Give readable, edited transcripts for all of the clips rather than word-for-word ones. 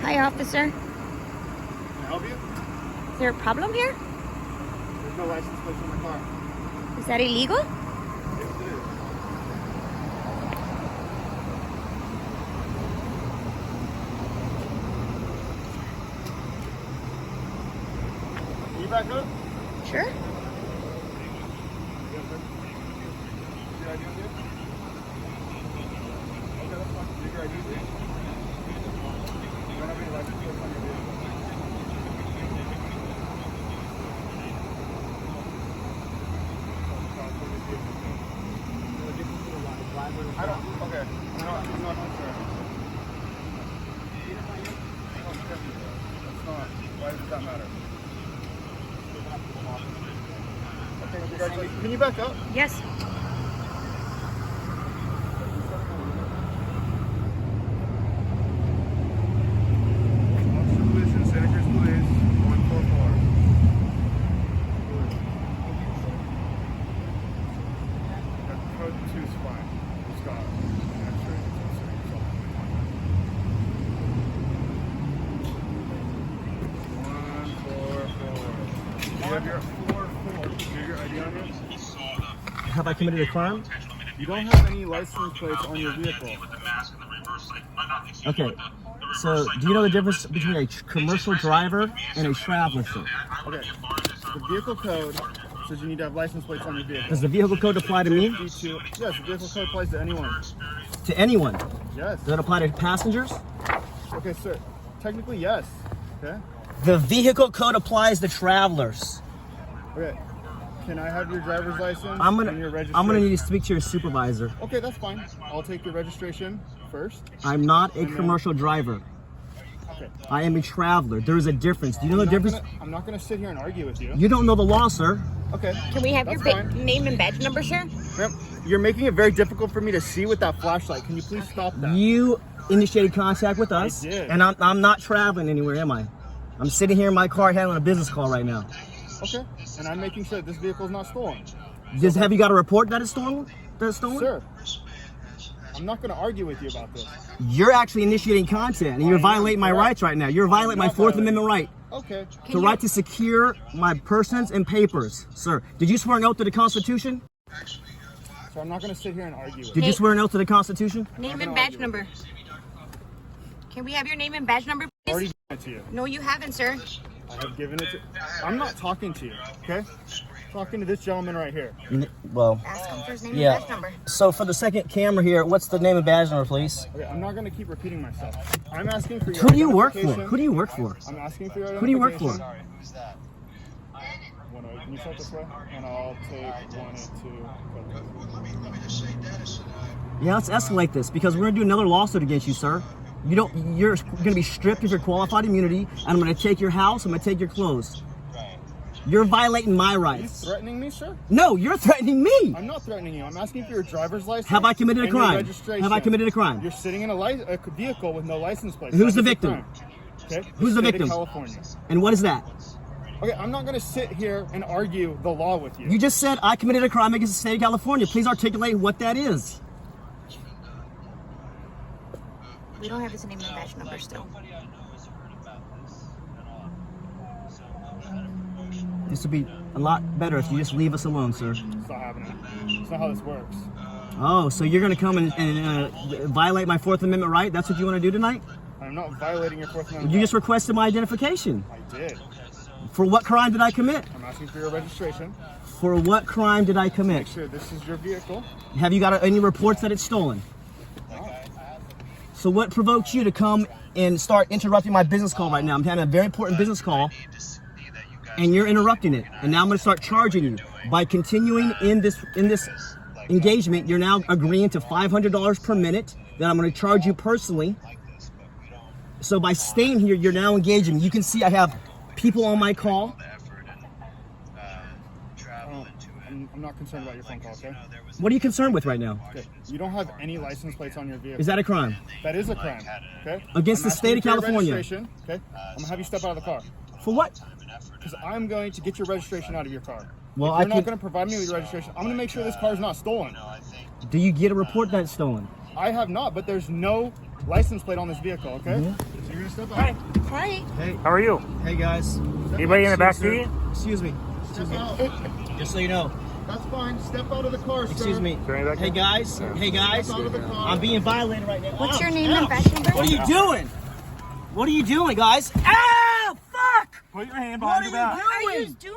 Hi, officer. Can I help you? Is there a problem here? There's no license plate on my car. Is that illegal? Yes, it is. Can you back up? Sure. Your ID on you? Okay, that's fine. Take your ID, please. You don't have any license plates on your vehicle. I don't, okay. No, I'm sure. That's not. Why does that matter? Okay, congratulations. Can you back up? Yes. Officer Position, Santa Cruz Police, 144. Code 2 is fine. Scott. X-ray. Do you have your ID on you? Have I committed a crime? You don't have any license plates on your vehicle. Okay. So, do you know the difference between a commercial driver and a traveler, sir? Okay. The vehicle code says you need to have license plates on your vehicle. Does the vehicle code apply to me? Yes, the vehicle code applies to anyone. To anyone? Yes. Does it apply to passengers? Okay, sir. Technically, yes. Okay. The vehicle code applies to travelers. Okay. Can I have your driver's license I'm and your gonna registration? need to speak to your supervisor. Okay, that's fine. I'll take your registration first. I'm not a commercial driver. Okay. I am a traveler. There is a difference. Do you know the difference? I'm not gonna sit here and argue with you. You don't know the law, sir. Okay. Can we have That's your fine. name and badge number, sir? Ma'am, you're making it very difficult for me to see with that flashlight. Can you please stop that? You initiated contact with us, I did. and I'm not traveling anywhere, am I? I'm sitting here in my car handling a business call right now. Okay. And I'm making sure that this vehicle is not stolen. Have you got a report that it's stolen? That it's stolen? Sir, I'm not gonna argue with you about this. You're actually initiating content, and you're I am, violating my correct. rights right now. You're violating my not Fourth violating. Amendment right. Okay. The right to secure my persons and papers. Sir, did you swear an oath to the Constitution? So I'm not gonna sit here and argue with you. Did you swear an oath to the Constitution? Name I'm and gonna badge argue number. Can we have your name and badge number, I already please? given it to you. No, you haven't, sir. I have given it to. I'm not talking to you. Okay. I'm talking to this gentleman right here. Well, Ask him for his name yeah. and badge number. So for the second camera here, what's the name and badge number, please? Okay. I'm not gonna keep repeating myself. I'm asking for your. Who do you work for? identification. Who do you work for? I'm asking for your. Who do you work for? identification. Can you start this way? And I'll take 1 and 2. Yeah, let's escalate this because we're gonna do another lawsuit against you, sir. You're gonna be stripped of your qualified immunity, and I'm gonna take your house. I'm gonna take your clothes. You're violating my Are you rights. threatening me, sir? No, you're threatening me. I'm not threatening you. I'm asking for your driver's license. Have I committed a and your crime? registration. Have I committed a crime? You're sitting in a vehicle with no license plate. Who's That the is a victim? crime. Okay. Who's the State of victim? California. And what is that? Okay, I'm not gonna sit here and argue the law with you. You just said I committed a crime against the state of California. Please articulate what that is. We don't have his name and badge number still. This would be a lot better if you just leave us alone, sir. It's not happening. It's not how this works. Oh, so you're gonna come and violate my Fourth Amendment right? That's what you want to do tonight? I'm not violating your Fourth Amendment. You just requested my identification. I did. For what crime did I commit? I'm asking for your registration. For what crime did I commit? Make sure this is your vehicle. Have you got any reports that it's stolen? So what provoked you to come and start interrupting my business call right now? I'm having a very important business call, and you're interrupting it. And now I'm going to start charging you. By continuing in this engagement, you're now agreeing to $500 per minute that I'm going to charge you personally. So by staying here, you're now engaging. You can see I have people on my call. I'm not concerned about your phone call, okay? What are you concerned with right now? Okay. You don't have any license plates on your vehicle. Is that a crime? That is a crime, okay? Against the state of asking for your California. registration, okay? I'm gonna have you step out of the car. For what? Because I'm going to get your registration out of your car. Well, if I you're not could- going to provide me with your registration, I'm going to make sure this car is not stolen. Do you get a report that it's stolen? I have not, but there's no license plate on this vehicle, okay? Mm-hmm. You're gonna step out. Hi. Hi. Hey, How are you? hey guys. Anybody in the back seat? Excuse me. Step out. Just so you know. That's fine. Step out of the car, sir. Excuse me. Is there any back Hey there? guys. Hey guys. Step out of the car. I'm being violated right now. What's your Ouch, name and ouch. badge number? What are you doing? What are you doing, guys? Ow! Fuck! Put your hand What behind are your back. you What are you doing?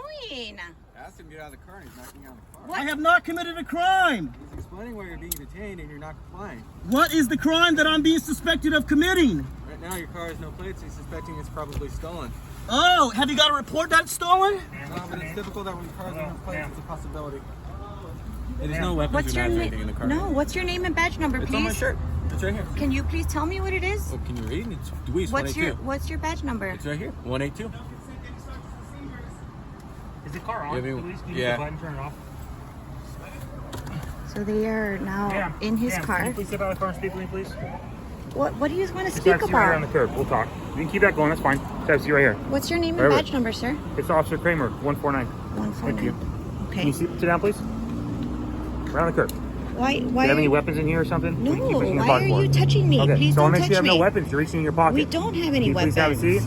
doing? Ask him to get out of the car and he's not getting out of the car. I have not committed a crime. He's explaining why you're being detained and you're not complying. What is the crime that I'm being suspected of committing? Right now your car has no plates, he's suspecting it's probably stolen. Oh, have you got a report that it's stolen? No, but it's typical that when your car's on plates, it's a possibility. It is no weapons What's or your knives or anything in the name? car. No, what's your name and badge number, It's on my please? shirt. It's right here. Can you please tell me what it is? Oh, can you read? It's Luis What's 182. what's your badge number? It's right here. 182. Is the car on? Yeah, maybe- Please, can you yeah. hit the button, turn it off? So they are now Ma'am, in his ma'am, car. Can you please step out of the car and speak with me, please? What do you want to Just speak have a seat right here on about? the curb. We'll talk. You can keep that going. That's fine. Just have a seat right here. What's your name and Whatever. badge number, sir? It's Officer Kramer, 149. 149. you. Can you Okay. sit down, please? Right on the curb. Why? Do you have any Why? weapons in here or something? No. We can keep this in your Why are pocket for you it. touching me? Okay, Please so I'll don't make touch sure you have me. no weapons. You're reaching in your pocket. We don't have any Can you weapons. please have a seat?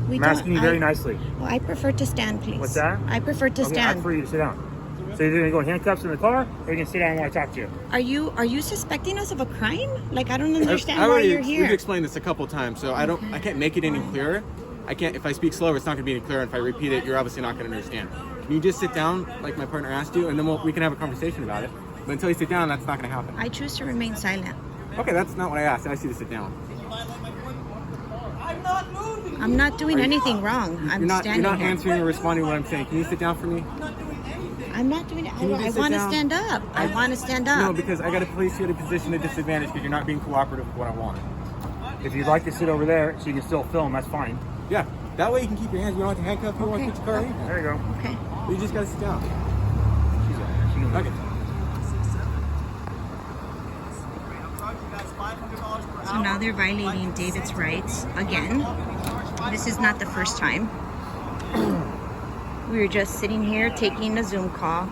We I'm asking you very I- nicely. Well, I prefer to stand, please. What's that? I prefer to Okay, I stand. ask for you to sit down. So you're going to go in handcuffs in the car, or you're going to sit down while I talk to you? Are you suspecting us of a crime? Like, I don't understand I why already, you're We've here. explained this a couple times, so I can't make it any clearer. I can't, if I speak slower, it's not going to be any clearer. And if I repeat it, you're obviously not going to understand. Can you just sit down, like my partner asked you, and then we can have a conversation about it. But until you sit down, that's not going to happen. I choose to remain silent. Okay, that's not what I asked. I asked you to sit down. I'm not doing anything wrong. I'm You're not standing here. answering or responding to what I'm saying. Can you sit down for me? I'm not doing it. Can you I just sit want to down? stand up. I want to stand up. No, because I got to place you at a position of disadvantage because you're not being cooperative with what I want. If you'd like to sit over there so you can still film, that's fine. Yeah, that way you can keep your hands. You don't have to handcuff you. Okay. Want to put your car in. There you go. Okay. You just got to sit down. Okay. So now they're violating David's rights again. This is not the first time. We were just sitting here taking a Zoom call.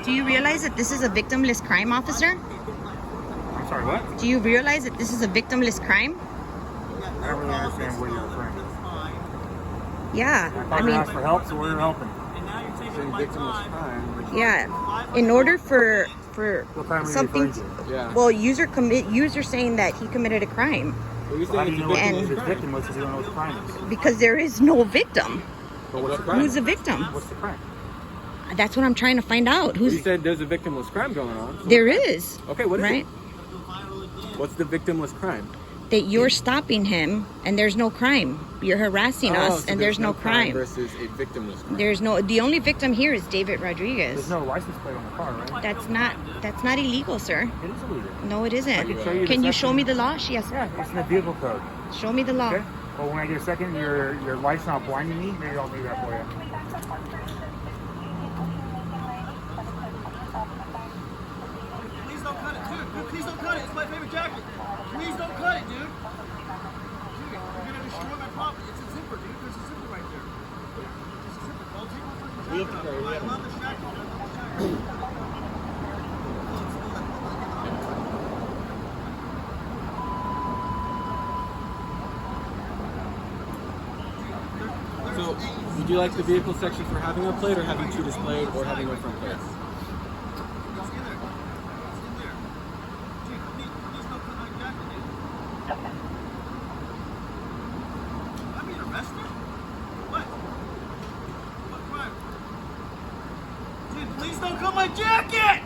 Do you realize that this is a victimless crime, officer? I'm sorry, what? Do you realize that this is a victimless crime? I don't really understand what you're referring to. Yeah, I I thought you mean, asked for help, so we're helping. Saying victimless crime. Which, yeah. In order for What crime are you something, referring to? yeah. well, user saying that he committed a crime Well, you're How do saying you it's know a what victimless the crime. victim was if you don't know what the crime is? because there is no victim. But what's the Crime. crime? Who's the victim? What's the crime? That's what I'm trying to find out. You Who's said there's a victimless crime going on. there is, Okay, what is right? it? What's the victimless crime? That you're stopping him and there's no crime. You're harassing Oh, us so and there's no crime. versus a victimless crime. There's no. The only victim here is David There's Rodriguez. no license plate on the car, right? That's not illegal, sir. It is illegal. No, it I isn't. can show you the Can you show section. me the law? Yes. Yeah, it's in the vehicle code. Show me the law. Okay? Well, when I get a second, your light's not blinding me, maybe I'll do that for you. Please don't cut it, dude. Please don't cut it. It's my favorite jacket. Please don't cut it, dude. Dude, you're gonna destroy my property. It's a zipper, dude. There's a zipper right there. It's a zipper. I'll take my fucking jacket off. I love the jacket. I love the jacket. So, would you like the vehicle section for having a plate or having two displayed or having one front plate? It's in there. It's in there. Dude, please don't cut my jacket, dude. Am I being arrested? What? What crime? Dude, please don't cut my jacket!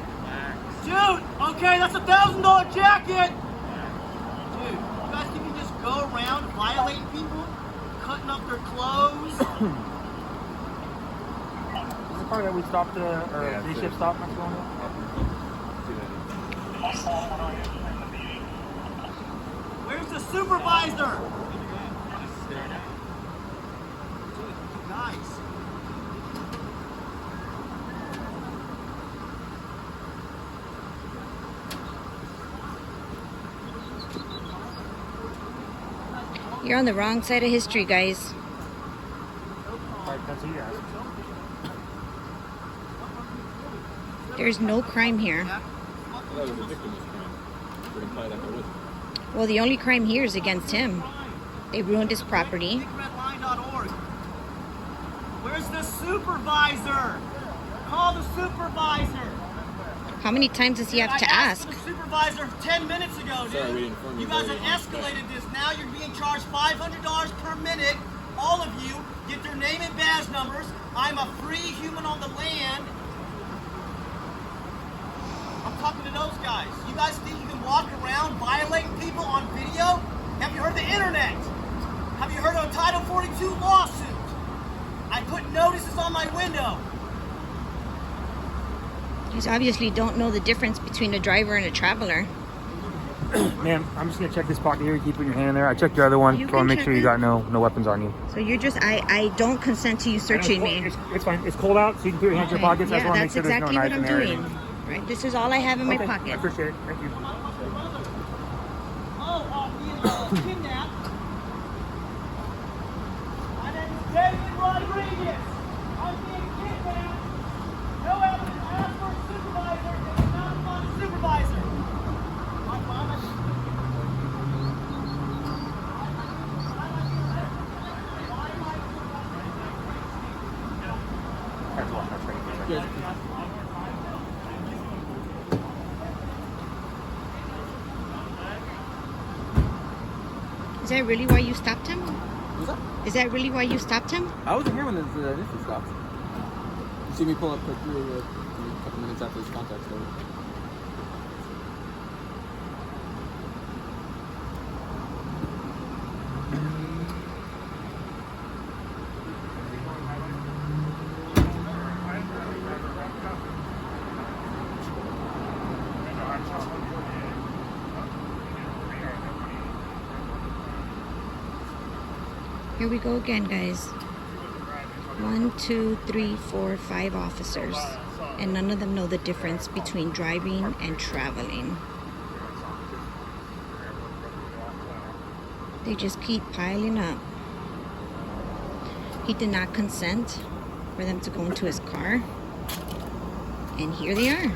Dude, okay, that's $1,000 jacket! Dude, you guys think you just go around violating people? Cutting up their clothes? Is the car that we stopped, or Yeah, day it's shift it. stop next one? Where's the supervisor? Dude, guys. You're on the wrong side of history, guys. That's what you asked. There's no crime here. That was a victimless crime. Would imply that there wasn't. Well, the only crime here is against him. They ruined his property. BigRedLine.org. Where's the supervisor? Call the supervisor. How many times does he have to I ask? asked for the supervisor 10 minutes ago, dude. Sorry, we didn't inform You you guys very have much. escalated this. Now you're being charged $500 per minute. All of you get their name and badge numbers. I'm a free human on the land. I'm talking to those guys. You guys think you can walk around violating people on video? Have you heard of the internet? Have you heard of a Title 42 lawsuit? I put notices on my window. You obviously don't know the difference between a driver and a traveler. Ma'am, I'm just gonna check this pocket here. You keep putting your hand in there. I checked your other one. You So I want can to make check sure you it. got no weapons on you. So you're just, I don't consent to you searching me. It's fine. It's cold out, so you can put your hands in your pockets. I just Yeah, want to make that's sure there's exactly no what knife I'm in there. doing. Right, this is all I have in my Okay, I pocket. appreciate it. Thank you. Oh, being kidnapped. My name is David Rodriguez. I'm being kidnapped. No evidence. Ask for a supervisor. It's not a supervisor. My promise. That's one. That's right. Is that really why you stopped him? What's up? Is that really why you stopped him? I wasn't here when this initially stopped. You see me pull up quickly a couple minutes after this contact started. Here we go again, guys. 1, 2, 3, 4, 5 officers. And none of them know the difference between driving and traveling. They just keep piling up. He did not consent for them to go into his car. And here they are. I'm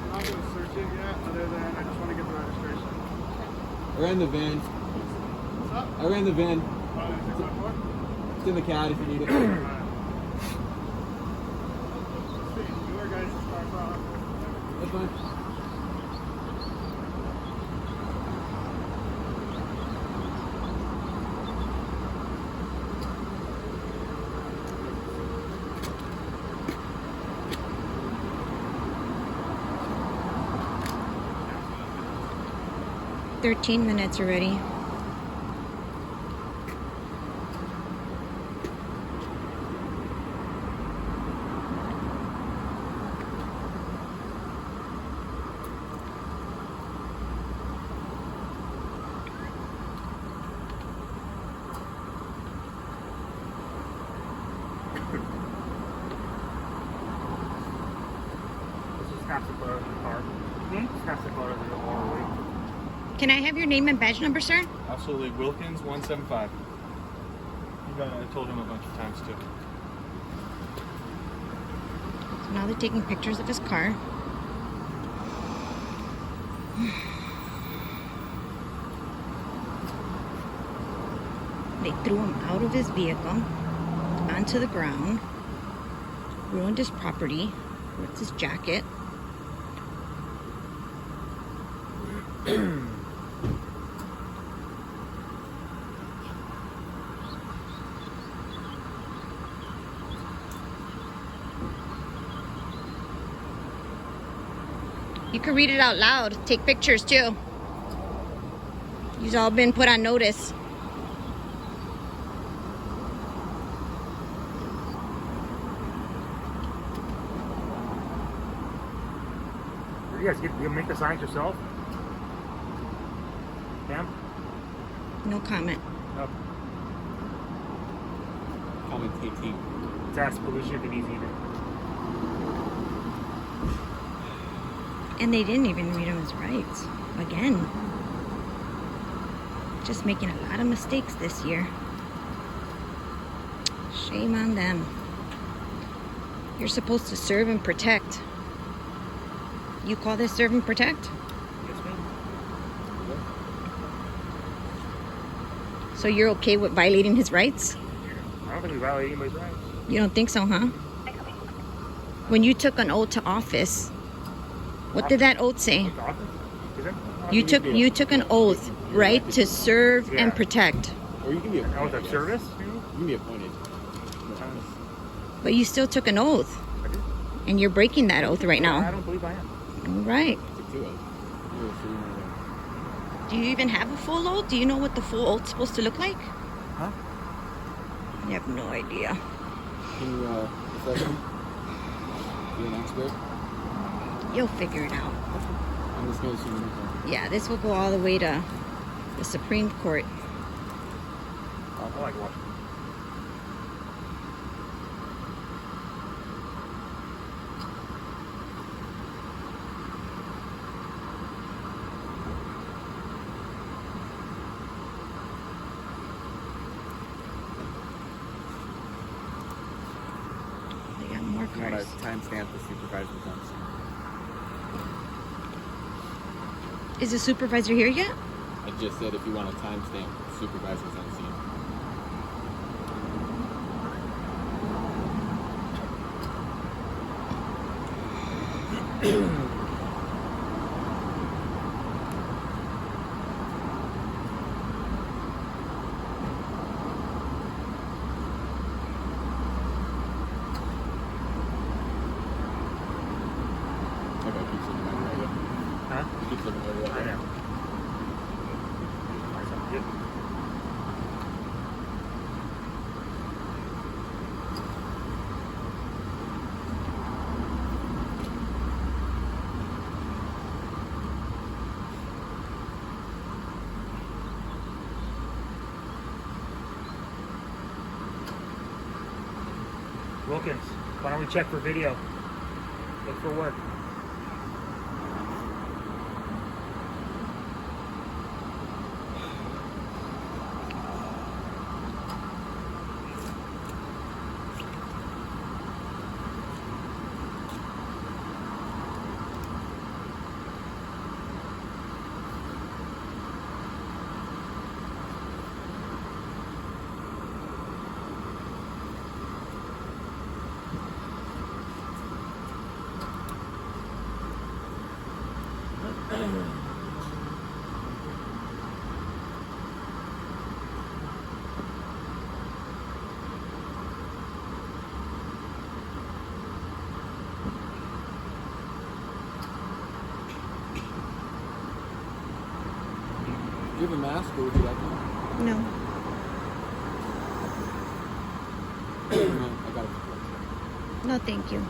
not going to search it yet, other than I just want to get the registration. I ran the van. What's up? I ran the van. 614? It's in the CAD if you need it. Your guys' car problem. That's fine. "13 minutes already." Let's just snap the photos of the car. Snap the photos of the car. Can I have your name and badge number, sir? Absolutely. Wilkins 175. I told him a bunch of times too. So now they're taking pictures of his car. They threw him out of his vehicle onto the ground, ruined his property with his jacket. You can read it out loud. Take pictures too. You've all been put on notice. You guys you make the signs yourself? Cam? No comment. No. Commentating. It's as pollution if it needs either. And they didn't even read him his rights. Again. Just making a lot of mistakes this year. Shame on them. You're supposed to serve and protect. You call this serve and protect? Yes, ma'am. So you're okay with violating his rights? I don't think we violate anybody's rights. You don't think so, huh? When you took an oath to office, what did that oath say? What's the office? Is it? You took an oath, right, to serve and Yeah. protect. Or you can be An oath appointed. of service? You can be appointed. But you still took an oath. I did. And you're breaking that oath right I now. don't believe I am. All right. Took 2 oaths. You were 3 more than- Do you even have a full oath? Do you know what the full oath's supposed to look like? Huh? You have no idea. Can you refresh me? You're an expert? You'll figure it out. I'm just going to assume Yeah, this will go all the way to the Supreme Court. I like Washington. They got more You want cars. to timestamp the supervisor's on scene. Is the supervisor here yet? I just said if you want to timestamp supervisor's on scene. Okay, keep looking over right here. Huh? Keep looking over right I here. know. Alright, sounds good. Wilkins, why don't we check for video? Look for work. Do you have a mask or would you like one? No. I got it. No, thank you.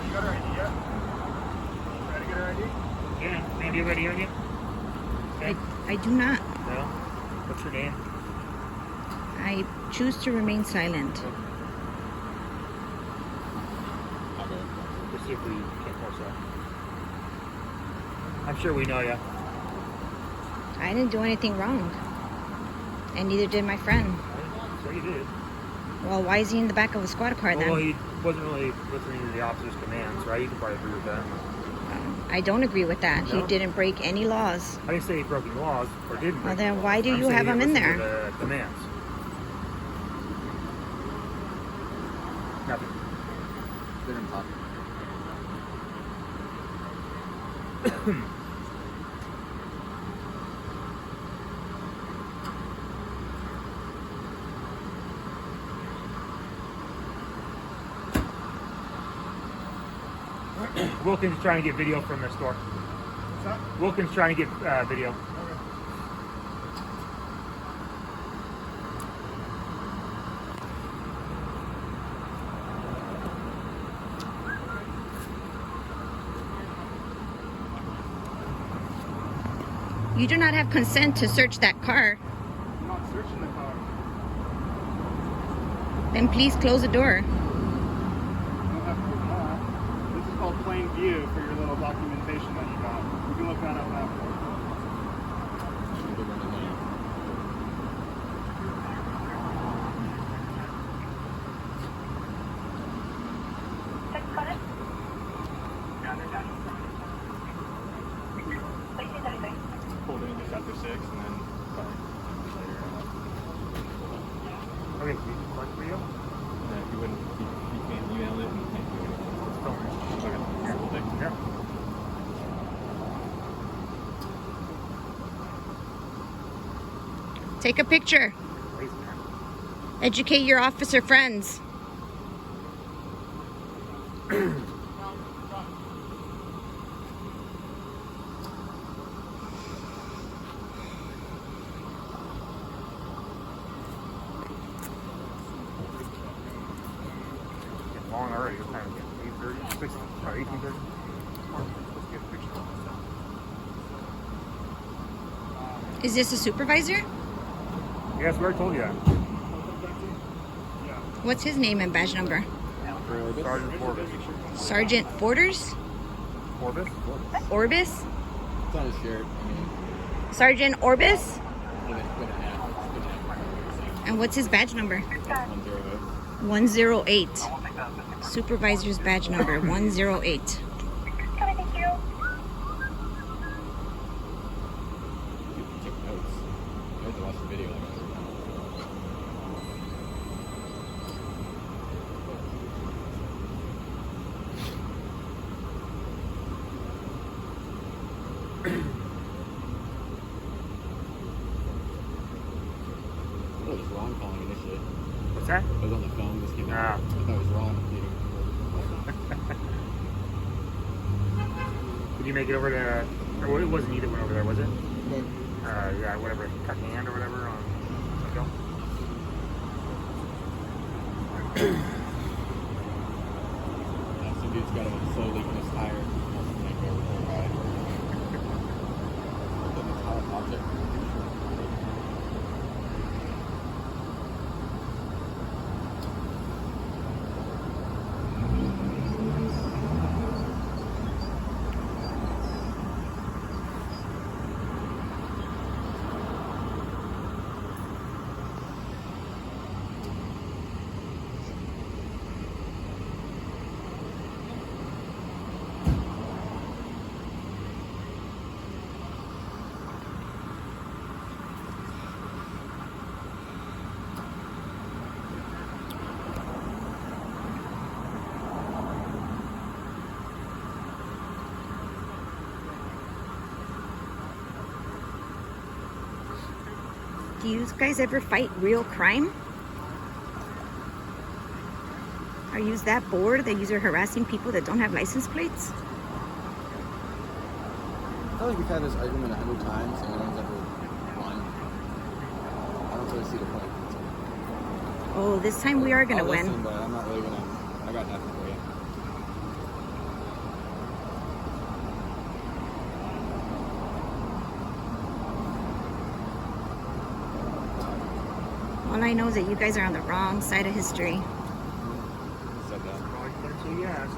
You got her ID yet? Ready to get her ID? Yeah, man, do you have any on you? I do not. No? What's your name? I choose to remain silent. Let's see if we can force that. I'm sure we know you. I didn't do anything wrong. And neither did my friend. So you did. Well, why is he in the back of a squad car then? Well, he wasn't really listening to the officer's commands, right? You can probably agree with that. I don't agree with that. He No? didn't break any laws. I didn't say he broke any laws or didn't. Well, break then any why laws. do I'm you saying have he him in listened there? to the commands. Nothing. They're gonna talk. Wilkins is trying to get video from the store. that? Wilkins trying to get video. You do not have consent to search that car. I'm not searching the car. Then please close the door. I don't have to do that. This is called plain view for your little documentation that you got. You can look that up after. Pulled in just after 6 and then Okay, what video? he wouldn't, he can't email it and he can't do anything. It's filming. Okay, cool, thank you. Yeah. Take a picture. Lazy man. Educate your officer friends. Getting long already. What time is it? 8:30? 6, 18:30? Let's get a picture. Is this a supervisor? Yes, we already told you that. What's his name and badge number? Sergeant Forbes. Sergeant Borders? Forbes? Orbis? It's on his shirt. I mean, Sergeant Orbis? good and a half. And what's his badge number? 108. 108. Supervisor's badge number 108. You took notes. You have to watch the video. I was wrong calling initially. What's that? I was on the phone, just came Ah. out. I thought it was wrong. Did you make it over to... Or it wasn't you that went over there, was it? Yeah, whatever. Cut hand or whatever on... Go. Some dude's got a slow leak in his tire. Wants to make it over for a ride. The metallic object. Do you guys ever fight real crime? Are you that bored that you're harassing people that don't have license plates? I feel like we've had this argument 100 times and no one's ever won. I don't really see the point. Oh, this time we are gonna I'll win. listen, but I'm not really gonna. I got nothing for you. All I know is that you guys are on the wrong side of history. Said that. Well, you can't say yes.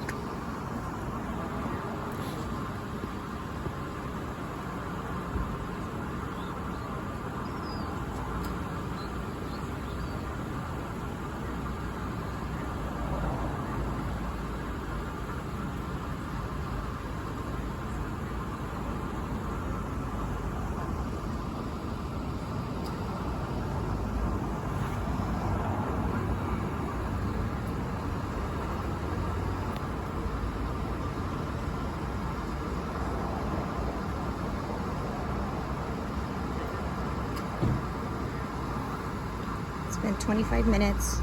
It's been 25 minutes.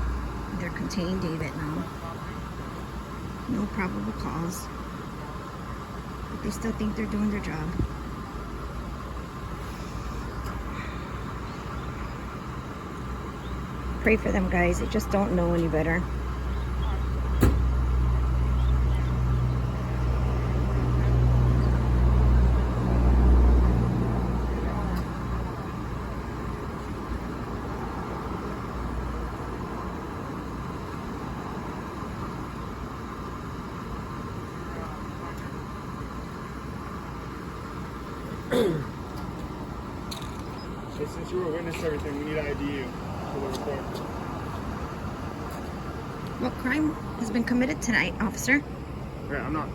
They're containing David now. No probable cause. The They still think they're doing their job. Pray for them, guys. They just don't know any better. So since you were a witness to everything, we need to ID you for the report. What crime has been committed tonight, officer? Okay, I'm not.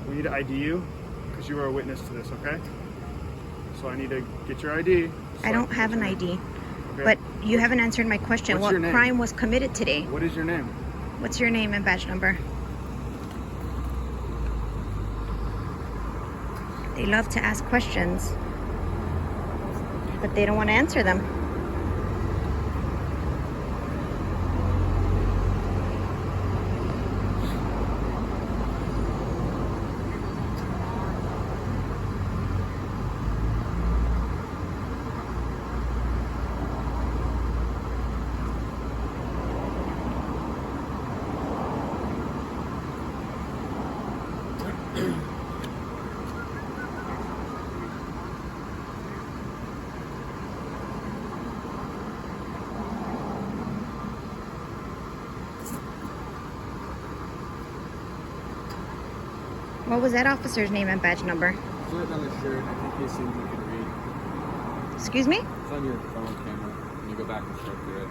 We need to ID you because you were a witness to this, okay? So I need to get your ID. So I don't have an ID. Okay. But you haven't answered my question. What's What your name? crime was committed today? What is your name? What's your name and badge number? They love to ask questions, but they don't want to answer them. What was that officer's name and badge number? It's right on the shirt. I think he assumes you can read. Excuse me? It's on your phone camera. When you go back and start through it.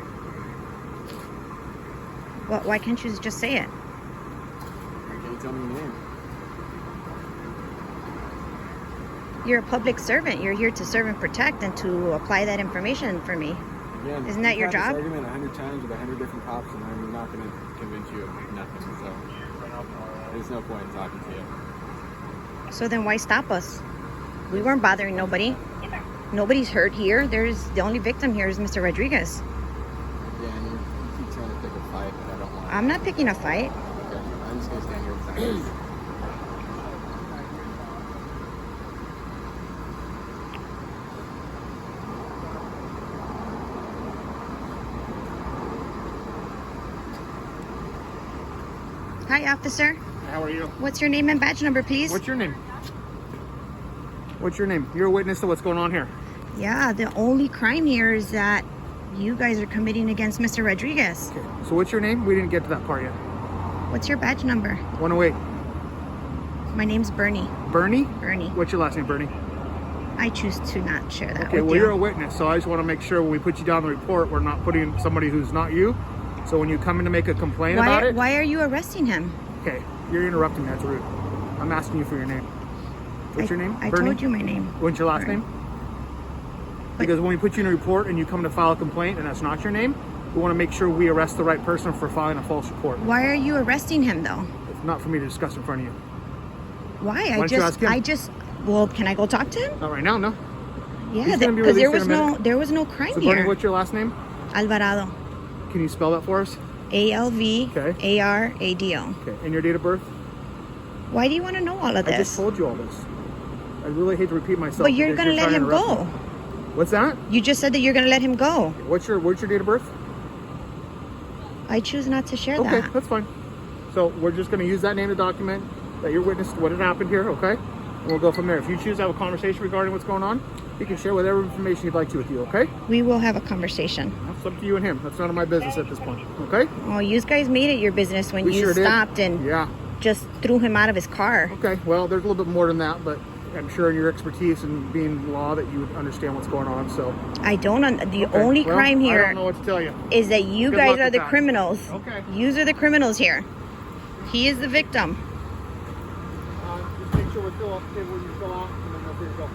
Well, why can't you just say it? Why can't you tell me your name? You're a public servant. You're here to serve and protect and to apply that information for me. Again, Isn't that we've your had job? This argument 100 times with 100 different cops, and I'm not going to convince you of nothing. So there's no point in talking to you. So then why stop us? We weren't bothering nobody. Nobody's hurt here. The only victim here is Mr. Rodriguez. Yeah, and you keep trying to pick a fight, but I don't want. I'm not picking a fight. Okay, I'm just going to stand here in silence. Hi, officer. How are you? What's your name and badge number, please? What's your name? What's your name? You're a witness to what's going on here. Yeah, the only crime here is that you guys are committing against Mr. Rodriguez. Okay. So what's your name? We didn't get to that part yet. What's your badge number? 108. My name's Bernie. Bernie? Bernie. What's your last name, Bernie? I choose to not share that Okay, with well, you. you're a witness, so I just want to make sure when we put you down the report, we're not putting somebody who's not you. So when you come in to make a complaint about it, Why are you arresting him? okay, you're interrupting me. That's rude. I'm asking you for your name. What's your name? I Bernie? told you my name. What's your last Bernie. name? Because when we put you in a report and you come to file a complaint and that's not your name, we want to make sure we arrest the right person for filing a false report. Why are you arresting him though? It's not for me to discuss in front of you. Why? don't you ask him? Well, can I go talk to him? Not right now, no. Yeah, He's gonna be because released in a minute. there was no crime So here. Bernie, what's your last name? Alvarado. Can you spell that for us? ALVARADO. Okay, and your date of birth? Why do you want to know all of I just this? told you all this. I really hate to repeat myself. But you're because gonna let trying him to interrupt go. me. What's that? You just said that you're gonna let him go. What's your date of birth? I choose not to share Okay, that. that's fine. So we're just going to use that name to document that you're witness to what had happened here, okay? And we'll go from there. If you choose to have a conversation regarding what's going on, you can share whatever information you'd like to with you, okay? We will have a conversation. That's up to you and him. That's none of my business at this point, okay? Well, you guys made it your business when We you sure did. stopped and Yeah. just threw him out of his car. Okay, well, there's a little bit more than that, but I'm sure in your expertise and being in law that you would understand what's going on, so. I don't. The Okay, only well, crime I here don't know what to tell you. is that you Good guys luck are with the that. criminals. Okay. Yous are the criminals here. He is the victim. Just make sure we're still off the table when you fill out, and then we'll free to go.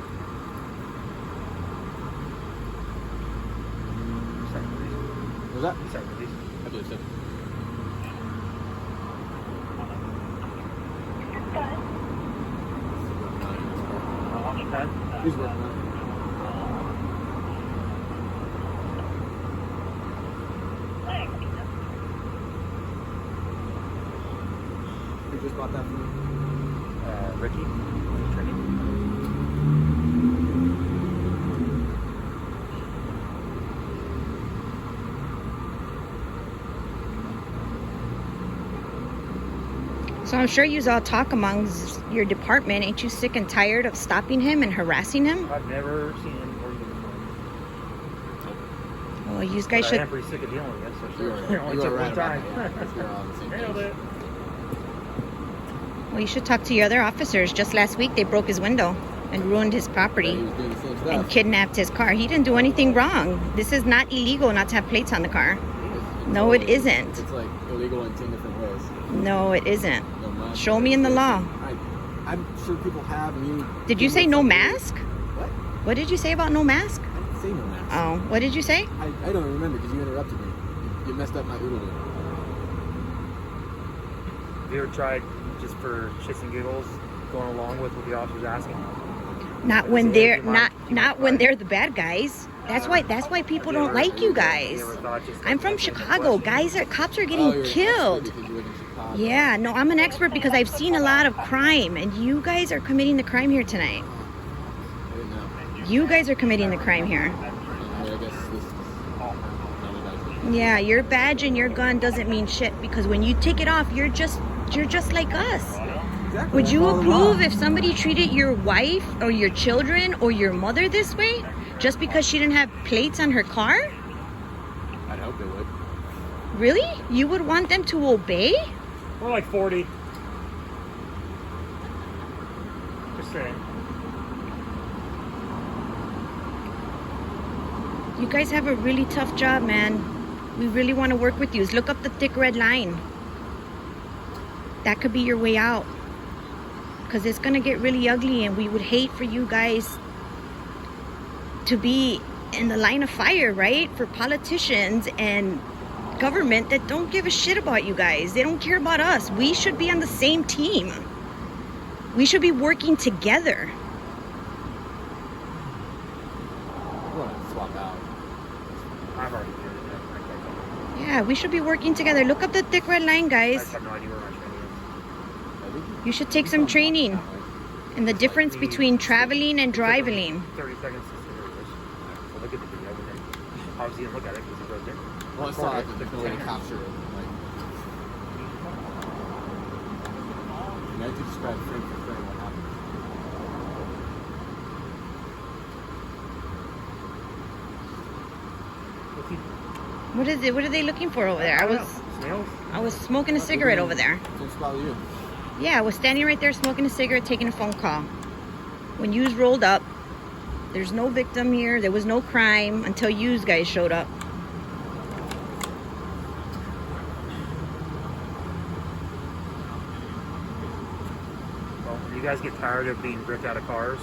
Was that? I believe so. He's working on it. Who just bought that from you? Ricky? So I'm sure you all talk amongst your department. Ain't you sick and tired of stopping him and harassing him? I've never seen him or even before. Well, you But guys I should. am pretty sick of dealing with it, so You sure. are, It only you are took right one about time. that. You're all on the same page. Nailed it. Well, you should talk to your other officers. Just last week, they broke his window and ruined his He property was doing the same and stuff. kidnapped his car. He didn't do anything wrong. This is not illegal not to have plates on the car. It's No, it totally- isn't. It's like illegal in 10 different ways. No, it isn't. No mask. Show me in the law. I'm sure people have. And you. Did you say no mask? What? What did you say about no mask? I didn't say no mask. Oh, what did you say? I don't remember because you interrupted me. You messed up my oodle. Have you ever tried, just for shits and giggles, going along with what the officer's asking? Not when See, they're you might- not when they're the bad guys. That's why people Have you don't ever- like you have guys. you ever thought just I'm from answering the Chicago. question? Cops are Oh, getting you're an expert killed. because you live in Chicago. Yeah, no, I'm an expert because I've seen a lot of crime, and you guys are committing the crime here tonight. I didn't know. You guys are committing the crime here. I guess this is none of that. Yeah, your badge and your gun doesn't mean shit because when you take it off, you're just like us. Exactly. Would you Follow the law. approve if somebody treated your wife or your children or your mother this way just because she didn't have plates on her car? I'd hope they would. Really? You would want them to obey? We're like 40. Just saying. You guys have a really tough job, man. We really want to work with you. Look up the thick red line. That could be your way out. Because it's going to get really ugly, and we would hate for you guys to be in the line of fire, right? For politicians and government that don't give a shit about you guys. They don't care about us. We should be on the same team. We should be working together. I want to swap out. I've already did it. Yeah, we should be working together. Look up the thick red line, I guys. just have no idea where my training is. I think You should take some training. And the difference between traveling and driving. 30 seconds to see where it is. So look at the video. And then obviously, you look at it because it goes in. Well, I saw it, but there's no way to capture it. Like, you know, to describe frame for frame what happened. What is it? What are they looking for over there? Snails? I was smoking a cigarette over there. Just follow you. Yeah, I was standing right there smoking a cigarette, taking a phone call. When yous rolled up, there's no victim here. There was no crime until yous guys showed up. Well, if you guys get tired of being ripped out of cars,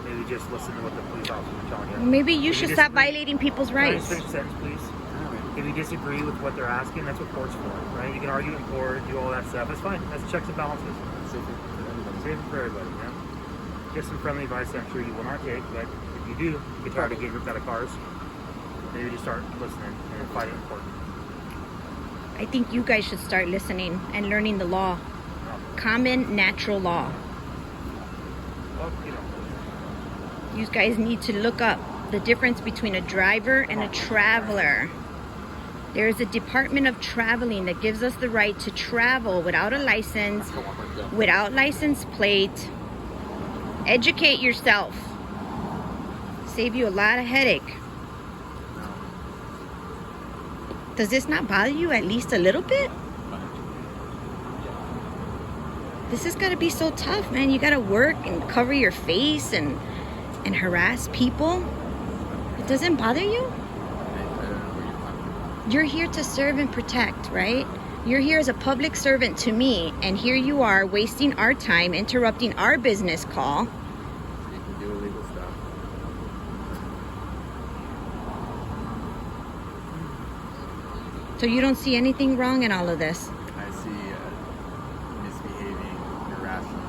maybe just listen to what the police officers are telling you. Maybe you If should you stop disagree- violating people's Can I rights. just finish the sentence, please? If you disagree with what they're asking, that's what court's for, right? You can argue in court, do all that stuff. That's fine. That's checks and balances. Safer for everybody. Save it for everybody, man. Just some friendly advice I'm sure you will not take, but if you do get tired of getting ripped out of cars, maybe just start listening and fighting in court. I think you guys should start listening and learning the law. Common natural law. Well, you know, You guys need to look up the difference between a driver and a traveler. There is a Department of Traveling that gives us the right to travel without a license, without license plate. Educate yourself. Save you a lot of headache. Does this not bother you at least a little bit? This has got to be so tough, man. You got to work and cover your face and harass people. It doesn't bother you? You're here to serve and protect, right? You're here as a public servant to me, and here you are wasting our time, interrupting our business call. You can do illegal stuff. So you don't see anything wrong in all of this. I see misbehaving, irrational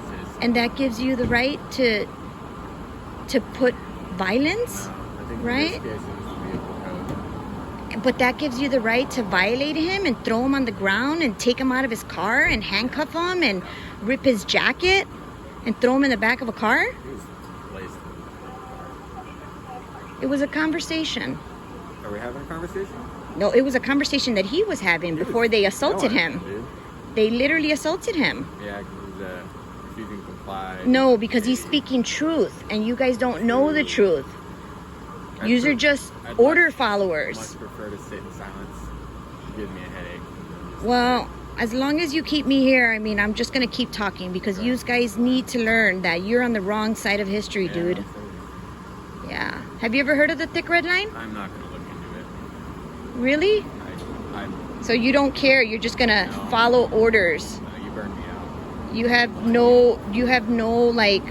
citizens. And that gives you the right to put violence, I think right? in this case it was the vehicle code. But that gives you the right to violate him and throw him on the ground and take him out of his car and handcuff him and rip his jacket and throw him in the back of a car? He was blazed. It was a conversation. Are we having a conversation? No, it was a conversation that he was having before they assaulted No, him. dude. They literally assaulted him. Yeah, because he's refusing to comply. No, because he's speaking truth, and you guys don't know the truth. Yous are just I'd order much followers. prefer to sit in silence. It gives me a headache. Well, as long as you keep me here, I mean, I'm just gonna keep talking because you guys need to learn that you're on the wrong side of history, Yeah, dude. so Yeah. Have you ever heard of the thick red line? I'm not gonna look into it. Really? I'm So you don't care? You're just gonna No. follow orders? you burned me out. You have no like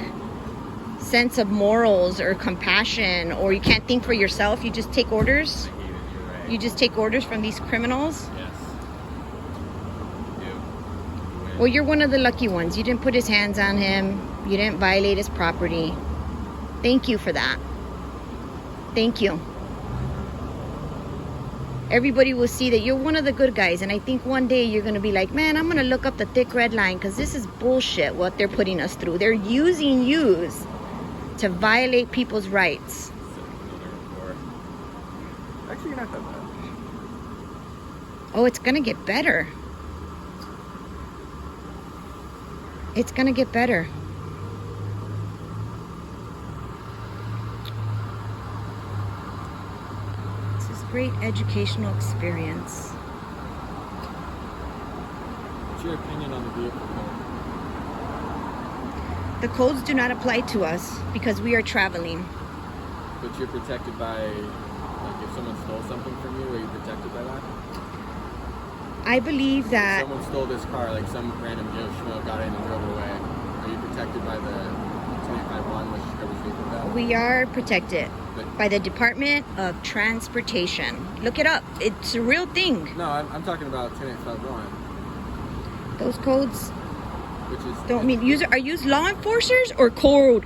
sense of morals or compassion, or you can't think for yourself. You just take orders. I hate it. You're right. You just take orders from these criminals. Yes. You do. You win. Well, you're one of the lucky ones. You didn't put his hands on him. You didn't violate his property. Thank you for that. Thank you. Everybody will see that you're one of the good guys, and I think one day you're going to be like, man, I'm going to look up the thick red line because this is bullshit what they're putting us through. They're using yous to violate people's rights. Another report. Actually, you're not that bad. Oh, it's going to get better. It's going to get better. This is great educational experience. What's your opinion on the vehicle code? The codes do not apply to us because we are traveling. But you're protected by, like, if someone stole something from you, are you protected by that? I believe If that someone stole this car, like some random Joe Schmo got in and drove it away, are you protected by the 2851, which covers vehicle theft? we are protected But by the Department of Transportation. Look it up. It's a real thing. no, I'm talking about 10851, Those codes which is don't mean are used law enforcers or code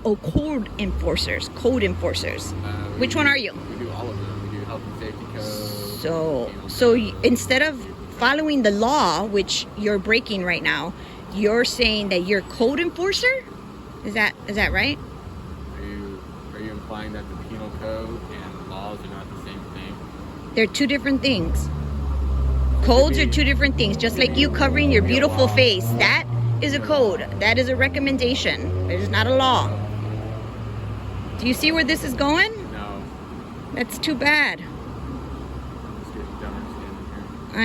enforcers. Code enforcers. Which one are you? We do all of them. We do health and safety code. Instead of following the law, which you're breaking right now, you're saying that you're code enforcer? Is that right? Are you implying that the penal code and laws are not the same thing? They're two different things. Codes are two different things. Just like you covering your beautiful face. That is a code. That is a recommendation. It is not a law. Do you see where this is going? No. That's too bad. I'm just getting dumber standing here.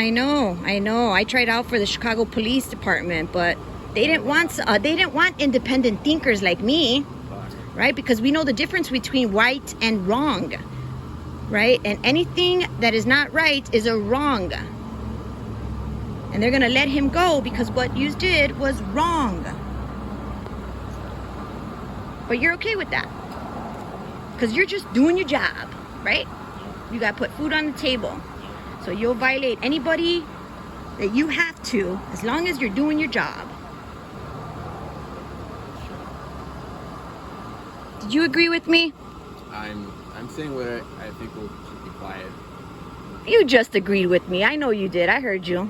I know. I tried out for the Chicago Police Department, but they didn't want independent thinkers like me, right? Because we know the difference between right and wrong, right? And anything that is not right is a wrong. And they're gonna let him go because what you did was wrong. But you're okay with that because you're just doing your job, right? You gotta put food on the table. So you'll violate anybody that you have to as long as you're doing your job. Did you agree with me? I'm saying what I think will keep you quiet. You just agreed with me. I know you did. I heard you.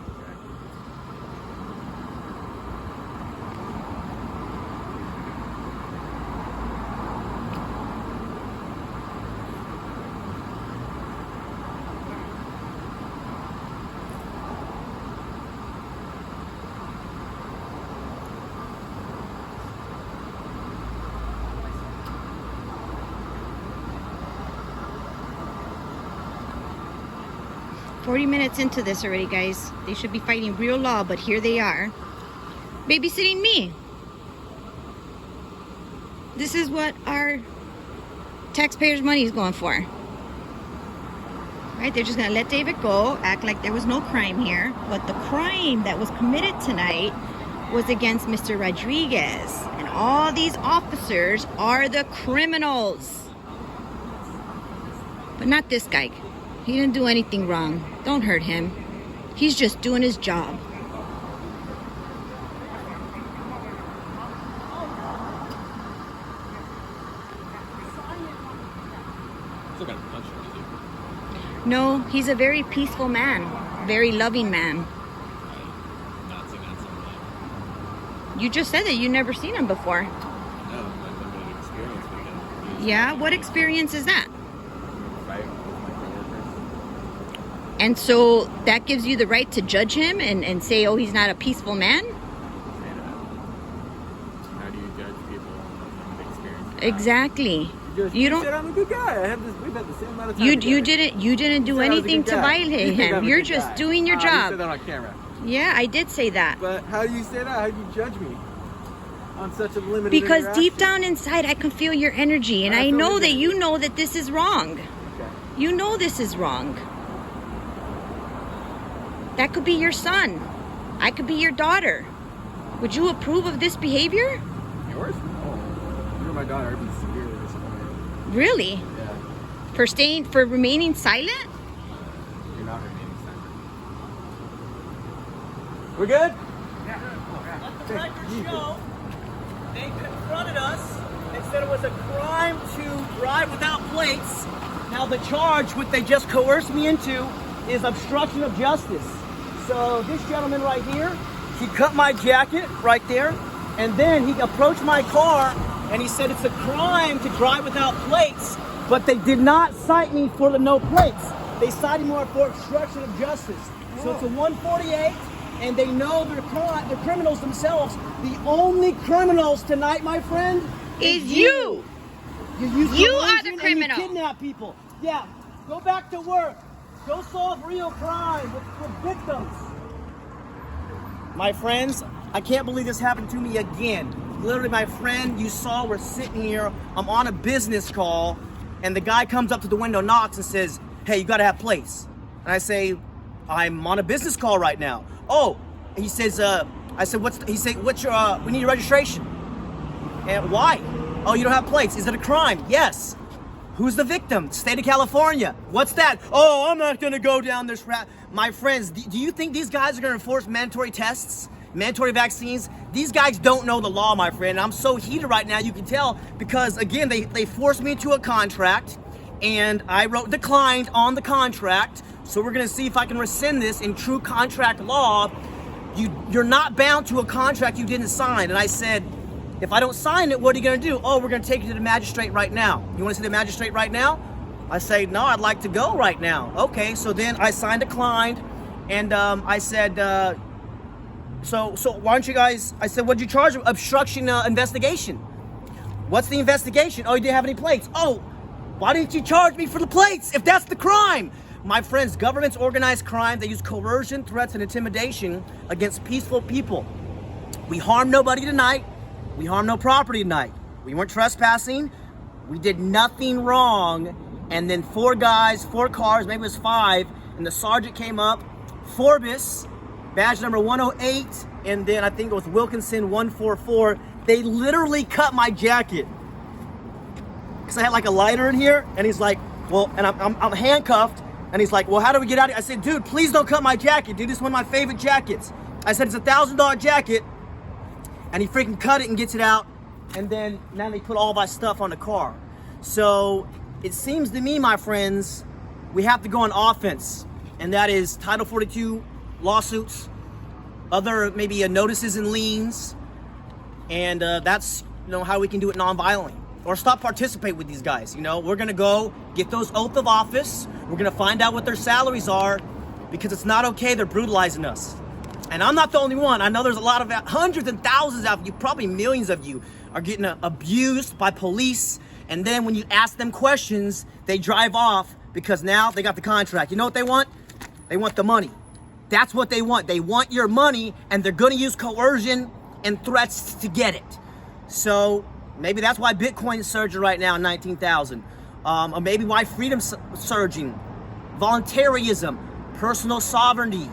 "40 minutes into this already, guys. They should be fighting real law, but here they are. Babysitting me. This is what our taxpayers' money is going for. Right? They're just going to let David go, act like there was no crime here. But the crime that was committed tonight was against Mr. Rodriguez. And all these officers are the criminals. But not this guy. He didn't do anything wrong. Don't hurt him. He's just doing his job." Still got a punch him, is he? No, he's a very peaceful man. Very loving man. Not seen that somewhere. You just said that you never seen him before. No, my limited experience with him. Yeah? What experience is that? Fight with my coworkers. And so that gives you the right to judge him and say, oh, he's not a peaceful man? How do you judge people on the experience? Exactly. You don't. said I'm a good guy. We've had the same amount of time. You together. you didn't do said I was a anything good to guy. violate You think him. I'm a You're good just guy. doing your You job. said that on camera. Yeah, I did say that. But how do you say that? How do you judge me on such a limited Because deep interaction? down inside, I can feel your energy, and I I feel know his that energy. you know that this is wrong. Okay. You know this is wrong. That could be your son. I could be your daughter. Would you approve of this behavior? Yours? Oh, if you're my daughter, I'd be severely disappointed. Really? Yeah. For remaining silent? You're not remaining silent. We're good? The record show, they confronted us and said it was a crime to drive without plates. Now the charge, what they just coerced me into, is obstruction of justice. So this gentleman right here, he cut my jacket right there, and then he approached my car and he said it's a crime to drive without plates, but they did not cite me for the no plates. They cited me for obstruction of justice. So it's a 148. And they know they're criminals themselves. The only criminals tonight, my friend, Is you. You use You are coercion the and criminal. You kidnap people. Yeah, go back to work. Go solve real crime with victims. My friends, I can't believe this happened to me again. Literally, my friend, you saw, we're sitting here. I'm on a business call, and the guy comes up to the window, knocks, and says, "Hey, you gotta have plates." And I say, "I'm on a business call right now." Oh, he says, I said, what's your, we need your registration. And why? Oh, you don't have plates. Is it a crime? Yes. Who's the victim? State of California. What's that? Oh, I'm not gonna go down this route. My friends, do you think these guys are gonna enforce mandatory tests? Mandatory vaccines? These guys don't know the law, my friend. I'm so heated right now, you can tell, because again, they forced me into a contract, and I wrote declined on the contract. So we're gonna see if I can rescind this in true contract law. You're not bound to a contract you didn't sign. And I said, if I don't sign it, what are you gonna do? Oh, we're gonna take you to the magistrate right now. You wanna see the magistrate right now? I say, no, I'd like to go right now. Okay, so then I signed declined, and I said, so why don't you guys, I said, what'd you charge? Obstruction investigation. What's the investigation? Oh, you didn't have any plates. Oh, why didn't you charge me for the plates if that's the crime? My friends, governments organize crime. They use coercion, threats, and intimidation against peaceful people. We harmed nobody tonight. We harmed no property tonight. We weren't trespassing. We did nothing wrong. And then 4 guys, 4 cars, maybe it was 5, and the sergeant came up, Forbes, badge number 108, and then I think it was Wilkinson 144. They literally cut my jacket. Because I had like a lighter in here, and he's like, well, and I'm handcuffed. And he's like, well, how do we get out of here? I said, dude, please don't cut my jacket, dude. This is one of my favorite jackets. I said, it's a $1,000 jacket. And he freaking cut it and gets it out. And then now they put all my stuff on the car. So it seems to me, my friends, we have to go on offense. And that is Title 42 lawsuits, other maybe notices and liens. And that's, how we can do it non-violently. Or stop participating with these guys. We're gonna go get those oath of office. We're gonna find out what their salaries are, because it's not okay. They're brutalizing us. And I'm not the only one. I know there's a lot of hundreds and thousands of you, probably millions of you, are getting abused by police. And then when you ask them questions, they drive off because now they got the contract. You know what they want? They want the money. That's what they want. They want your money, and they're gonna use coercion and threats to get it. So maybe that's why Bitcoin is surging right now in 19,000. Or maybe why freedom's surging. Voluntarism, personal sovereignty.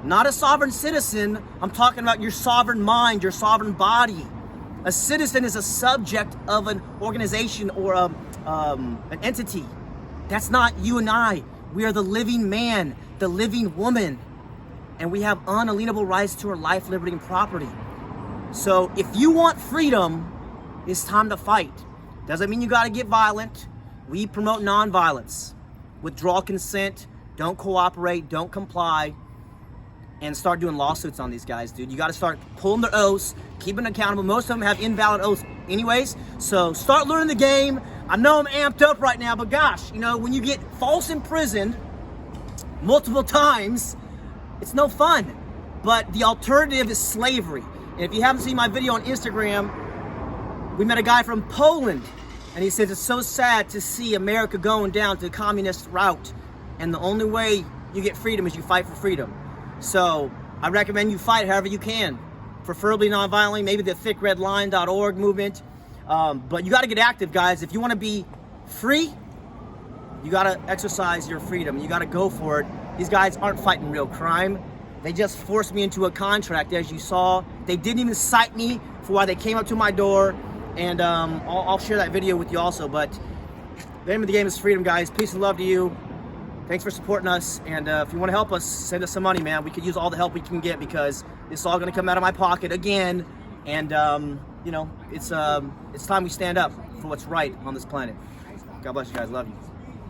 Not a sovereign citizen. I'm talking about your sovereign mind, your sovereign body. A citizen is a subject of an organization or an entity. That's not you and I. We are the living man, the living woman. And we have unalienable rights to our life, liberty, and property. So if you want freedom, it's time to fight. Doesn't mean you gotta get violent. We promote nonviolence. Withdraw consent, don't cooperate, don't comply, and start doing lawsuits on these guys, dude. You gotta start pulling their oaths, keeping them accountable. Most of them have invalid oaths anyways, so start learning the game. I know I'm amped up right now, but gosh, when you get false imprisoned, multiple times, it's no fun. But the alternative is slavery. And if you haven't seen my video on Instagram, we met a guy from Poland, and he says it's so sad to see America going down to the communist route, and the only way you get freedom is you fight for freedom. So I recommend you fight however you can, preferably non-violently, maybe the thickredline.org movement. But you got to get active, guys. If you want to be free, you got to exercise your freedom. You got to go for it. These guys aren't fighting real crime. They just forced me into a contract, as you saw. They didn't even cite me for why they came up to my door. And I'll share that video with you also. But the name of the game is freedom, guys. Peace and love to you. Thanks for supporting us. And if you want to help us, send us some money, man. We could use all the help we can get because it's all going to come out of my pocket again. And, you know, it's time we stand up for what's right on this planet. God bless you guys. Love you.